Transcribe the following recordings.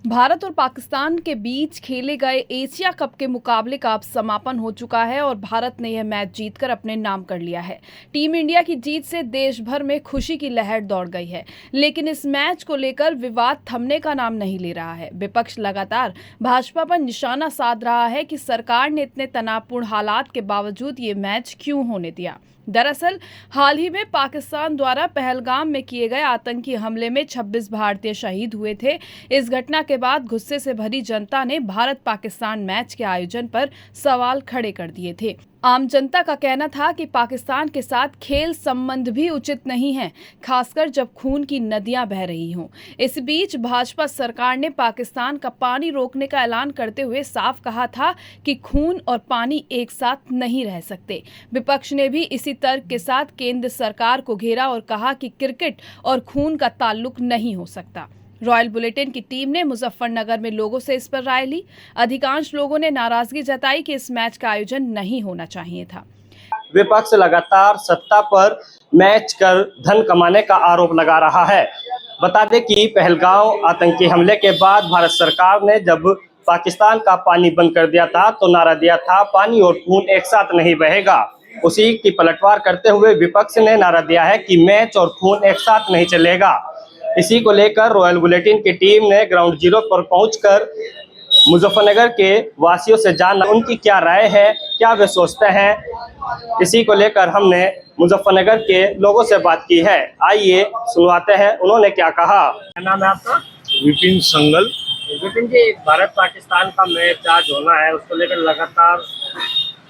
भारत और पाकिस्तान के बीच खेले गए एशिया कप के मुकाबले का अब समापन हो चुका है और भारत ने यह मैच जीतकर अपने नाम कर लिया है। टीम इंडिया की जीत से देश भर में खुशी की लहर दौड़ गई है, लेकिन इस मैच को लेकर विवाद थमने का नाम नहीं ले रहा है। विपक्ष लगातार भाजपा पर निशाना साध रहा है कि सरकार ने इतने तनावपूर्ण हालात के बावजूद ये मैच क्यों होने दिया। दरअसल हाल ही में पाकिस्तान द्वारा पहलगाम में किए गए आतंकी हमले में 26 भारतीय शहीद हुए थे। इस घटना के बाद गुस्से से भरी जनता ने भारत पाकिस्तान मैच के आयोजन पर सवाल खड़े कर दिए थे। आम जनता का कहना था कि पाकिस्तान के साथ खेल संबंध भी उचित नहीं है, खासकर जब खून की नदियां बह रही हों। इस बीच भाजपा सरकार ने पाकिस्तान का पानी रोकने का ऐलान करते हुए साफ कहा था कि खून और पानी एक साथ नहीं रह सकते। विपक्ष ने भी इसी तर्क के साथ केंद्र सरकार को घेरा और कहा कि क्रिकेट और खून का ताल्लुक नहीं हो सकता। रॉयल बुलेटिन की टीम ने मुजफ्फरनगर में लोगों से इस पर राय ली। अधिकांश लोगों ने नाराजगी जताई कि इस मैच का आयोजन नहीं होना चाहिए था। विपक्ष लगातार सत्ता पर मैच कर धन कमाने का आरोप लगा रहा है। बता दें कि पहलगाम आतंकी हमले के बाद भारत सरकार ने जब पाकिस्तान का पानी बंद कर दिया था तो नारा दिया था, पानी और खून एक साथ नहीं बहेगा। उसी की पलटवार करते हुए विपक्ष ने नारा दिया है कि मैच और खून एक साथ नहीं चलेगा। इसी को लेकर रॉयल बुलेटिन की टीम ने ग्राउंड जीरो पर पहुंचकर मुजफ्फरनगर के वासियों से जाना उनकी क्या राय है, क्या वे सोचते हैं। इसी को लेकर हमने मुजफ्फरनगर के लोगों से बात की है। आइए सुनवाते हैं उन्होंने क्या कहा। क्या नाम है आपका? विपिन संगल। विपिन जी, भारत पाकिस्तान का मैच आज होना है, उसको लेकर लगातार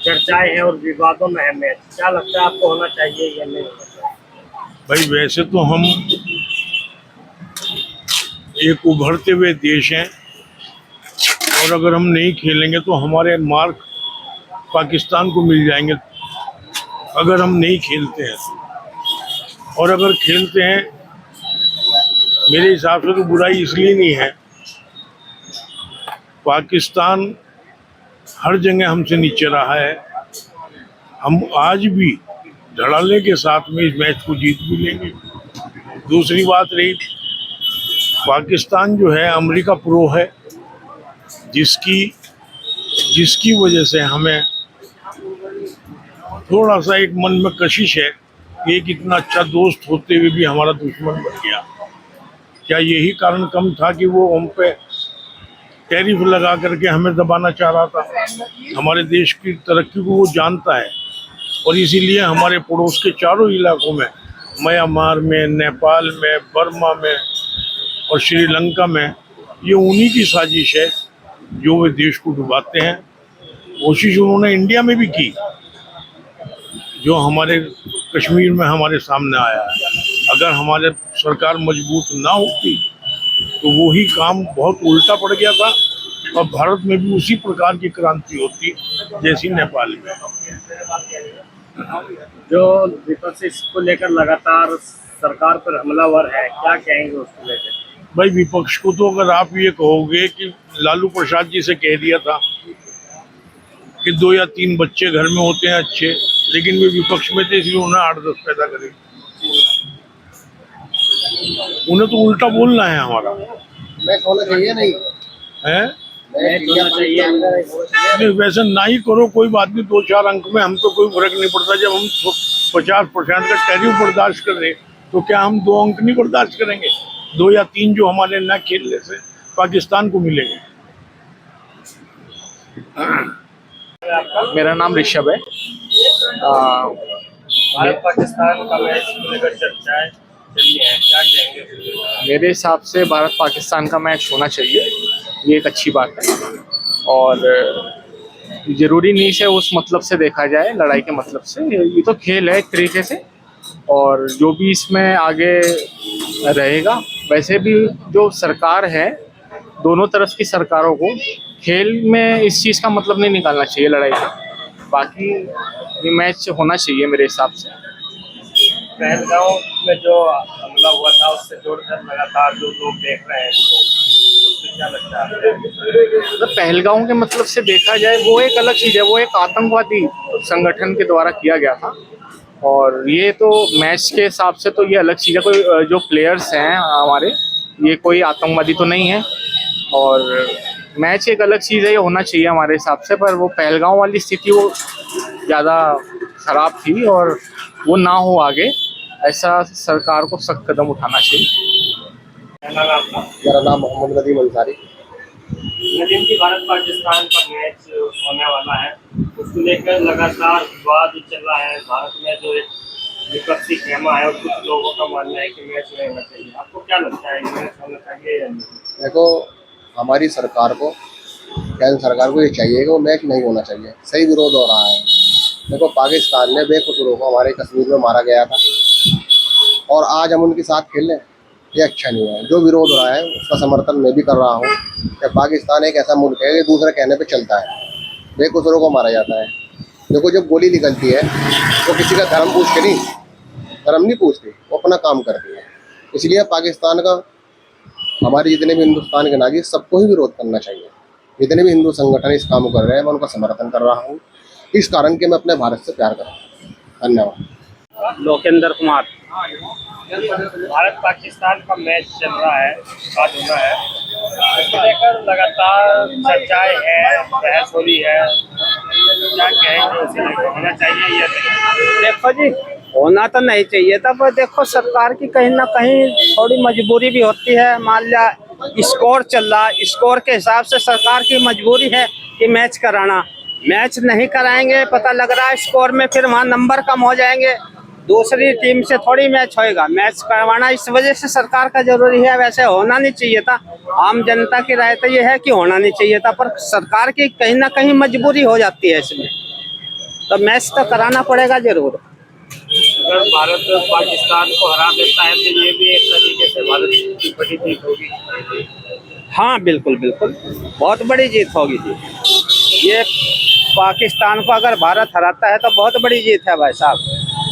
चर्चाएं हैं और विवादों में है मैच। क्या लगता है आपको, होना चाहिए या नहीं होना चाहिए? भाई वैसे तो हम एक उभरते हुए देश हैं और अगर हम नहीं खेलेंगे तो हमारे मार्क पाकिस्तान को मिल जाएंगे अगर हम नहीं खेलते हैं। और अगर खेलते हैं, मेरे हिसाब से तो बुराई इसलिए नहीं है, पाकिस्तान हर जगह हमसे नीचे रहा है। हम आज भी धड़ल्ले के साथ में इस मैच को जीत भी लेंगे। दूसरी बात रही, पाकिस्तान जो है अमेरिका प्रो है, जिसकी वजह से हमें थोड़ा सा एक मन में कशिश है कि एक इतना अच्छा दोस्त होते हुए भी हमारा दुश्मन बन गया। क्या यही कारण कम था कि वो हम पे टैरिफ लगा करके हमें दबाना चाह रहा था? हमारे देश की तरक्की को वो जानता है और इसीलिए हमारे पड़ोस के चारों इलाकों में, म्यांमार में, नेपाल में, बर्मा में और श्रीलंका में, ये उन्हीं की साजिश है जो वे देश को डुबाते हैं। कोशिश उन्होंने इंडिया में भी की, जो हमारे कश्मीर में हमारे सामने आया है। अगर हमारे सरकार मजबूत ना होती तो वही काम बहुत उल्टा पड़ गया था और भारत में भी उसी प्रकार की क्रांति होती जैसी नेपाल में। जो विपक्ष इसको लेकर लगातार सरकार पर हमलावर है, क्या कहेंगे उसको लेकर? भाई विपक्ष को तो अगर आप ये कहोगे कि लालू प्रसाद जी से कह दिया था कि 2 या 3 बच्चे घर में होते हैं अच्छे, लेकिन वे विपक्ष में थे इसलिए उन्हें 8-10 पैदा करे। उन्हें तो उल्टा बोलना है हमारा। मैच होना चाहिए नहीं है? मैच होना चाहिए नहीं, वैसे ना ही करो, कोई बात नहीं। 2-4 अंक में हम तो कोई फर्क नहीं पड़ता। जब हम 50% का टैरिफ बर्दाश्त कर रहे तो क्या हम 2 अंक नहीं बर्दाश्त करेंगे? 2 या 3 जो हमारे न खेलने से पाकिस्तान को मिलेंगे। मेरा नाम ऋषभ है। भारत पाकिस्तान का मैच को लेकर चर्चाएं चली है, क्या कहेंगे? मेरे हिसाब से भारत पाकिस्तान का मैच होना चाहिए, ये एक अच्छी बात है। और ज़रूरी नहीं से उस मतलब से देखा जाए, लड़ाई के मतलब से। ये तो खेल है एक तरीके से, और जो भी इसमें आगे रहेगा, वैसे भी जो सरकार है, दोनों तरफ की सरकारों को खेल में इस चीज़ का मतलब नहीं निकालना चाहिए, लड़ाई का। बाकी ये मैच होना चाहिए मेरे हिसाब से। पहलगाम में जो हमला हुआ था उससे जोड़कर लगातार जो लोग देख रहे हैं इसको, उससे क्या लगता है? मतलब पहलगाम के मतलब से देखा जाए, वो एक अलग चीज़ है, वो एक आतंकवादी संगठन के द्वारा किया गया था। और ये तो मैच के हिसाब से तो ये अलग चीज़ है। कोई जो प्लेयर्स हैं हमारे, ये कोई आतंकवादी तो नहीं है। और मैच एक अलग चीज़ है, ये होना चाहिए हमारे हिसाब से, पर वो पहलगांव वाली स्थिति वो ज़्यादा खराब थी और वो ना हो आगे, ऐसा सरकार को सख्त कदम उठाना चाहिए। क्या नाम है आपका? मेरा नाम मोहम्मद नदीम अंसारी। नदीम जी, भारत पाकिस्तान का मैच होने वाला है, उसको लेकर लगातार विवाद चल रहा है। भारत में जो एक विपक्षी खेमा है और कुछ लोगों का मानना है कि मैच नहीं होना चाहिए। आपको क्या लगता है, मैच होना चाहिए या नहीं? देखो, हमारी सरकार को, केंद्र सरकार को ये चाहिए कि वो मैच नहीं होना चाहिए। सही विरोध हो रहा है। देखो, पाकिस्तान ने बेकसूरों को हमारे कश्मीर में मारा गया था और आज हम उनके साथ खेल लें, ये अच्छा नहीं है। जो विरोध हो रहा है उसका समर्थन मैं भी कर रहा हूँ कि पाकिस्तान एक ऐसा मुल्क है कि दूसरे कहने पे चलता है, बेकसूरों को मारा जाता है। देखो, जब गोली निकलती है वो किसी का धर्म पूछ के नहीं, धर्म नहीं पूछती, वो अपना काम करती है। इसलिए पाकिस्तान का, हमारे जितने भी हिंदुस्तान के नागरिक, सबको ही विरोध करना चाहिए। जितने भी हिंदू संगठन इस काम को कर रहे हैं, मैं उनका समर्थन कर रहा हूँ, इस कारण कि मैं अपने भारत से प्यार करता हूँ। धन्यवाद। लोकेंद्र कुमार। भारत पाकिस्तान का मैच चल रहा है, आज होना है, इसको लेकर लगातार चर्चाएं हैं, बहस हो रही है। क्या कहेंगे, उसे लेकर होना चाहिए या नहीं? देखो जी, होना तो नहीं चाहिए था, पर देखो सरकार की कहीं ना कहीं थोड़ी मजबूरी भी होती है। मान लिया स्कोर चल रहा, स्कोर के हिसाब से सरकार की मजबूरी है कि मैच कराना। मैच नहीं कराएंगे, पता लग रहा है स्कोर में फिर वहाँ नंबर कम हो जाएंगे, दूसरी टीम से थोड़ी मैच होएगा। मैच करवाना इस वजह से सरकार का जरूरी है, वैसे होना नहीं चाहिए था। आम जनता की राय तो ये है कि होना नहीं चाहिए था, पर सरकार की कहीं ना कहीं मजबूरी हो जाती है इसमें, तो मैच तो कराना पड़ेगा जरूर। अगर भारत पाकिस्तान को हरा देता है तो ये भी एक तरीके से भारत की बड़ी जीत होगी। हाँ बिल्कुल बिल्कुल, बहुत बड़ी जीत होगी जी। ये पाकिस्तान को अगर भारत हराता है तो बहुत बड़ी जीत है भाई साहब।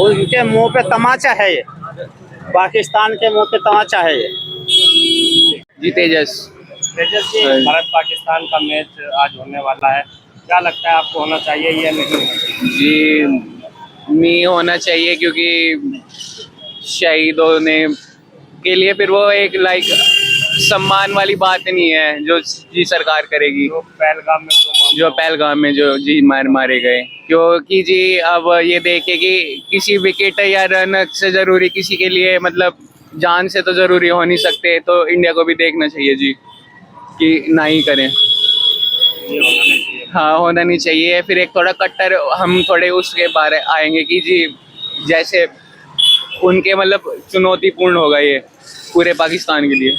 उनके मुंह पे तमाचा है ये, पाकिस्तान के मुंह पे तमाचा है ये। जी तेजस। तेजस जी, भारत पाकिस्तान का मैच आज होने वाला है, क्या लगता है आपको, होना चाहिए या नहीं होना चाहिए? जी नहीं होना चाहिए, क्योंकि शहीदों ने के लिए फिर वो एक लाइक सम्मान वाली बात नहीं है जो जी सरकार करेगी। जो पहलगाम में जो जी मारे गए, क्योंकि जी अब ये देखे कि किसी विकेट या रन से जरूरी किसी के लिए, मतलब जान से तो जरूरी हो नहीं सकते, तो इंडिया को भी देखना चाहिए जी कि ना ही करें। हाँ, होना नहीं चाहिए। फिर एक थोड़ा कट्टर हम थोड़े उसके बारे आएंगे कि जी जैसे उनके मतलब चुनौतीपूर्ण होगा ये पूरे पाकिस्तान के लिए।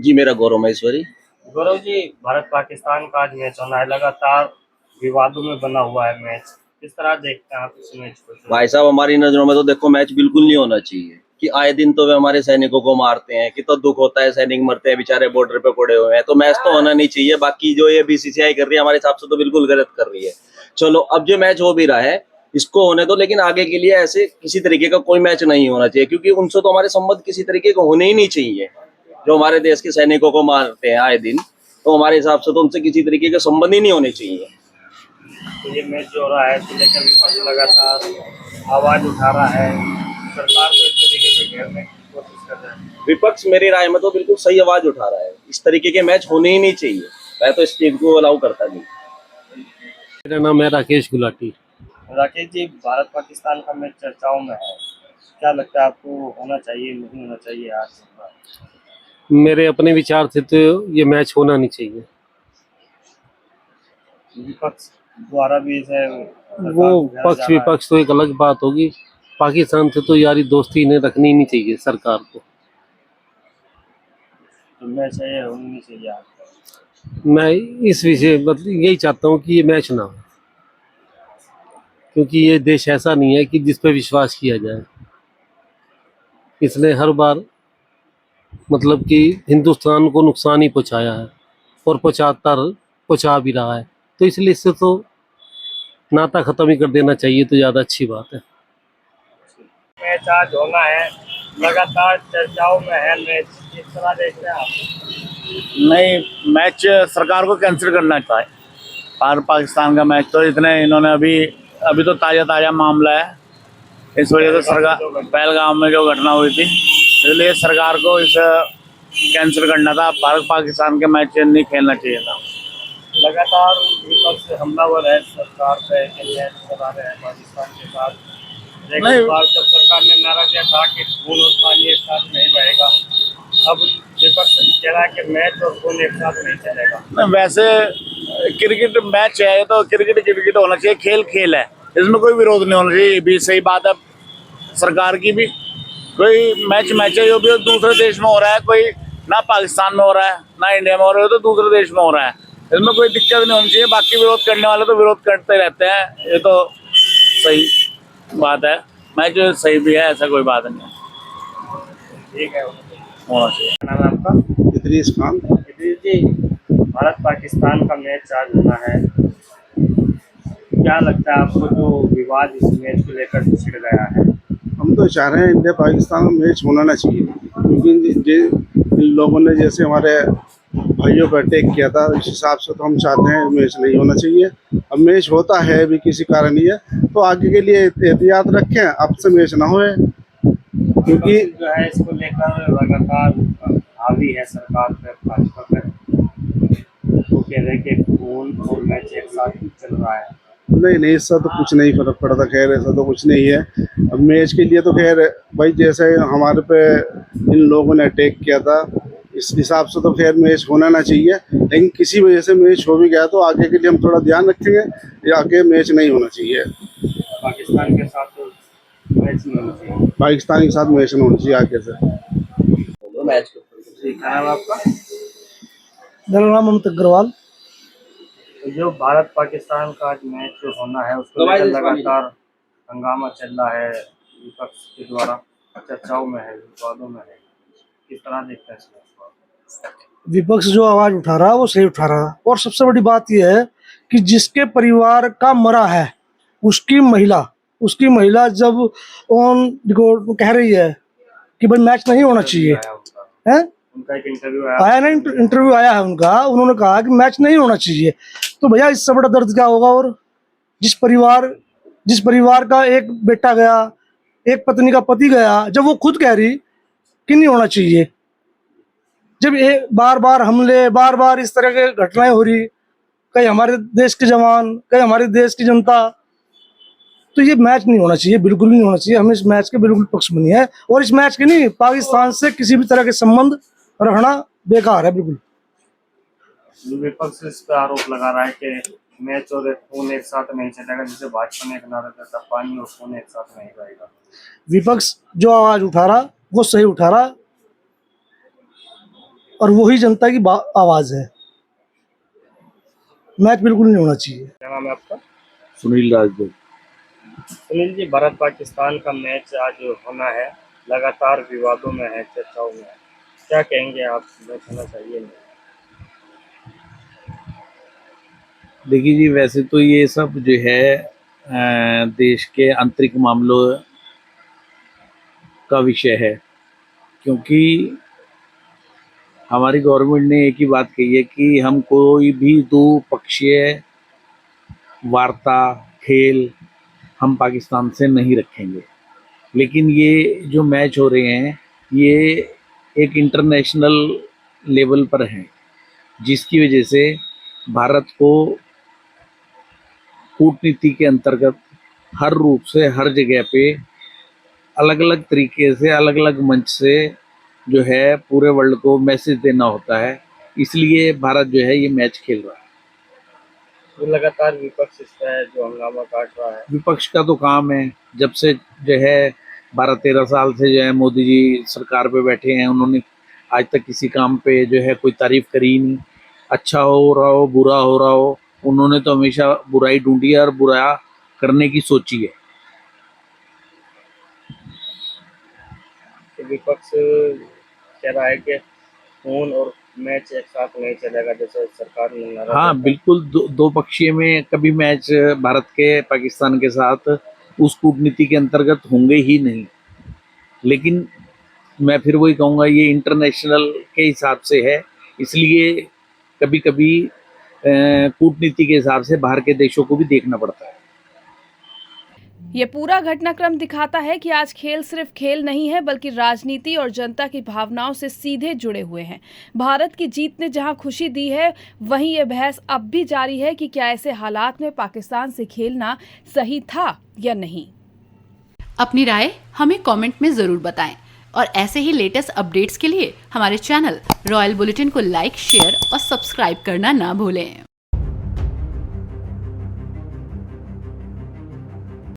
जी, मेरा गौरव महेश्वरी। गौरव जी, भारत पाकिस्तान का आज मैच होना है, लगातार विवादों में बना हुआ है मैच, किस तरह देखते हैं आप इस मैच को? भाई साहब, हमारी नजरों में तो देखो मैच बिल्कुल नहीं होना चाहिए कि आए दिन तो वे हमारे सैनिकों को मारते हैं, कितना दुख होता है, सैनिक मरते हैं बेचारे बॉर्डर पे पड़े हुए हैं, तो मैच तो होना नहीं चाहिए। बाकी जो ये बीसीसीआई कर रही है हमारे हिसाब से तो बिल्कुल गलत कर रही है। चलो, अब जो मैच हो भी रहा है इसको होने दो, लेकिन आगे के लिए ऐसे किसी तरीके का कोई मैच नहीं होना चाहिए, क्योंकि उनसे तो हमारे संबंध किसी तरीके के होने ही नहीं चाहिए। जो हमारे देश के सैनिकों को मारते हैं आए दिन, तो हमारे हिसाब से तो उनसे किसी तरीके के संबंध ही नहीं होने चाहिए। तो ये मैच जो हो रहा है तो लेकर विपक्ष लगातार आवाज उठा रहा है, सरकार को इस तरीके से घेरने की कोशिश कर रहा है। विपक्ष मेरी राय में तो बिल्कुल सही आवाज उठा रहा है, इस तरीके के मैच होने ही नहीं चाहिए। मैं तो इस चीज को अलाउ करता नहीं। मेरा नाम है राकेश गुलाटी। राकेश जी, भारत पाकिस्तान का मैच चर्चाओं में है, क्या लगता है आपको, होना चाहिए नहीं होना चाहिए? आज मेरे अपने विचार से तो ये मैच होना नहीं चाहिए। विपक्ष द्वारा भी इसे वो पक्ष विपक्ष तो एक अलग बात होगी, पाकिस्तान से तो यारी दोस्ती इन्हें रखनी नहीं चाहिए सरकार को। तो मैच है, होनी नहीं चाहिए आज। मैं इस विषय मतलब यही चाहता हूँ कि ये मैच ना हो, क्योंकि ये देश ऐसा नहीं है कि जिस पे विश्वास किया जाए। इसने हर बार मतलब कि हिंदुस्तान को नुकसान ही पहुंचाया है और पहुंचा भी रहा है, तो इसलिए इससे तो नाता खत्म ही कर देना चाहिए तो ज़्यादा अच्छी बात है। मैच आज होना है, लगातार चर्चाओं में है मैच, किस तरह देखते हैं आप? नहीं, मैच सरकार को कैंसिल करना चाहिए। भारत पाकिस्तान का मैच तो इतने इन्होंने अभी तो ताज़ा मामला है, इस वजह से सरकार पहलगाम में जो घटना हुई थी, इसलिए सरकार को इस कैंसिल करना था। भारत पाकिस्तान के मैच नहीं खेलना चाहिए था। लगातार विपक्ष हमलावर है सरकार पे कि मैच चला रहे हैं पाकिस्तान के साथ। लेकिन नहीं। इस बार जब सरकार ने नारा दिया था कि खून और पानी एक साथ नहीं बहेगा, अब विपक्ष कह रहा है कि मैच और खून एक साथ नहीं चलेगा। नहीं, वैसे क्रिकेट मैच है तो क्रिकेट होना चाहिए। खेल खेल है, इसमें कोई विरोध नहीं होना चाहिए। ये भी सही बात है सरकार की भी। कोई मैच है जो भी दूसरे देश में हो रहा है, कोई ना पाकिस्तान में हो रहा है ना इंडिया में हो रहा है, तो दूसरे देश में हो रहा है, इसमें कोई दिक्कत नहीं होनी चाहिए। बाकी विरोध करने वाले तो विरोध करते रहते हैं, ये तो सही बात है। मैच सही भी है, ऐसा कोई बात नहीं है। ठीक है, होना चाहिए। क्या नाम है आपका? इदरीस खान। इदरीस जी, भारत पाकिस्तान का मैच आज होना है, क्या लगता है आपको जो विवाद इस मैच को लेकर छिड़ गया है? हम तो चाह रहे हैं इंडिया पाकिस्तान में मैच होना ना चाहिए, क्योंकि इन लोगों ने जैसे हमारे भाइयों पर अटैक किया था, इस हिसाब से तो हम चाहते हैं मैच नहीं होना चाहिए। अब मैच होता है भी किसी कारण ही है, तो आगे के लिए एहतियात रखें, अब से मैच ना होए। क्योंकि जो है इसको लेकर लगातार हावी है सरकार पे, भाजपा पे, वो कह रहे हैं कि खून और मैच एक साथ चल रहा है। नहीं, इससे तो कुछ नहीं फर्क पड़ता। खैर ऐसा तो कुछ नहीं है। अब मैच के लिए तो खैर भाई जैसे हमारे पे इन लोगों ने अटैक किया था, इस हिसाब से तो खैर मैच होना ना चाहिए। लेकिन किसी वजह से मैच हो भी गया तो आगे के लिए हम थोड़ा ध्यान रखेंगे, या आगे मैच नहीं होना चाहिए। पाकिस्तान के साथ तो मैच नहीं होना चाहिए। पाकिस्तान के साथ मैच नहीं होना चाहिए आगे से। मैच क्या नाम है आपका? मेरा नाम अमित अग्रवाल। जो भारत पाकिस्तान का आज मैच जो होना है उसको लेकर लगातार हंगामा चल रहा है, विपक्ष के द्वारा चर्चाओं में है, विवादों में है, किस तरह देखते हैं इसको? विपक्ष जो आवाज उठा रहा है वो सही उठा रहा है, और सबसे बड़ी बात यह है कि जिसके परिवार का मरा है उसकी महिला जब ऑन रिकॉर्ड कह रही है कि भाई मैच नहीं होना चाहिए है, उनका एक इंटरव्यू आया ना, इंटरव्यू आया है उनका, उन्होंने कहा कि मैच नहीं होना चाहिए, तो भैया इससे बड़ा दर्द क्या होगा। और जिस परिवार का एक बेटा गया, एक पत्नी का पति गया, जब वो खुद कह रही कि नहीं होना चाहिए, जब ये बार बार हमले, बार बार इस तरह के घटनाएं हो रही, कहीं हमारे देश के जवान, कहीं हमारे देश की जनता, तो ये मैच नहीं होना चाहिए, बिल्कुल नहीं होना चाहिए। हम इस मैच के बिल्कुल पक्ष में नहीं है, और इस मैच के नहीं, पाकिस्तान से किसी भी तरह के संबंध रखना बेकार है बिल्कुल। विपक्ष इस पर आरोप लगा रहा है कि मैच और खून एक साथ नहीं चलेगा, जैसे भाजपा ने एक नारा दिया था, पानी और खून एक साथ नहीं रहेगा। विपक्ष जो आवाज उठा रहा वो सही उठा रहा, और वही जनता की आवाज है। मैच बिल्कुल नहीं होना चाहिए। क्या नाम है आपका? सुनील राजदेव। सुनील जी, भारत पाकिस्तान का मैच आज होना है, लगातार विवादों में है, चर्चाओं में है, क्या कहेंगे आप? मैच होना चाहिए नहीं? देखिए जी, वैसे तो ये सब जो है देश के आंतरिक मामलों का विषय है, क्योंकि हमारी गवर्नमेंट ने एक ही बात कही है कि हम कोई भी द्विपक्षीय वार्ता, खेल हम पाकिस्तान से नहीं रखेंगे। लेकिन ये जो मैच हो रहे हैं ये एक इंटरनेशनल लेवल पर हैं, जिसकी वजह से भारत को कूटनीति के अंतर्गत हर रूप से, हर जगह पे, अलग अलग तरीके से, अलग अलग मंच से जो है पूरे वर्ल्ड को मैसेज देना होता है। इसलिए भारत जो है ये मैच खेल रहा है। तो लगातार विपक्ष इस पर जो हंगामा काट रहा है, विपक्ष का तो काम है, जब से जो है 12-13 साल से जो है मोदी जी सरकार पे बैठे हैं, उन्होंने आज तक किसी काम पे जो है कोई तारीफ करी ही नहीं। अच्छा हो रहा हो, बुरा हो रहा हो, उन्होंने तो हमेशा बुराई ढूंढी है और बुरा करने की सोची है। तो विपक्ष कह रहा है कि खून और मैच एक साथ नहीं चलेगा, जैसे सरकार ने नारा हाँ दिया था। बिल्कुल, दो पक्षीय में कभी मैच भारत के पाकिस्तान के साथ उस कूटनीति के अंतर्गत होंगे ही नहीं। लेकिन मैं फिर वही कहूँगा, ये इंटरनेशनल के हिसाब से है, इसलिए कभी कभी कूटनीति के हिसाब से बाहर के देशों को भी देखना पड़ता है। ये पूरा घटनाक्रम दिखाता है कि आज खेल सिर्फ खेल नहीं है बल्कि राजनीति और जनता की भावनाओं से सीधे जुड़े हुए हैं। भारत की जीत ने जहां खुशी दी है, वहीं ये बहस अब भी जारी है कि क्या ऐसे हालात में पाकिस्तान से खेलना सही था या नहीं। अपनी राय हमें कमेंट में जरूर बताएं और ऐसे ही लेटेस्ट अपडेट्स के लिए हमारे चैनल रॉयल बुलेटिन को लाइक, शेयर और सब्सक्राइब करना ना भूलें।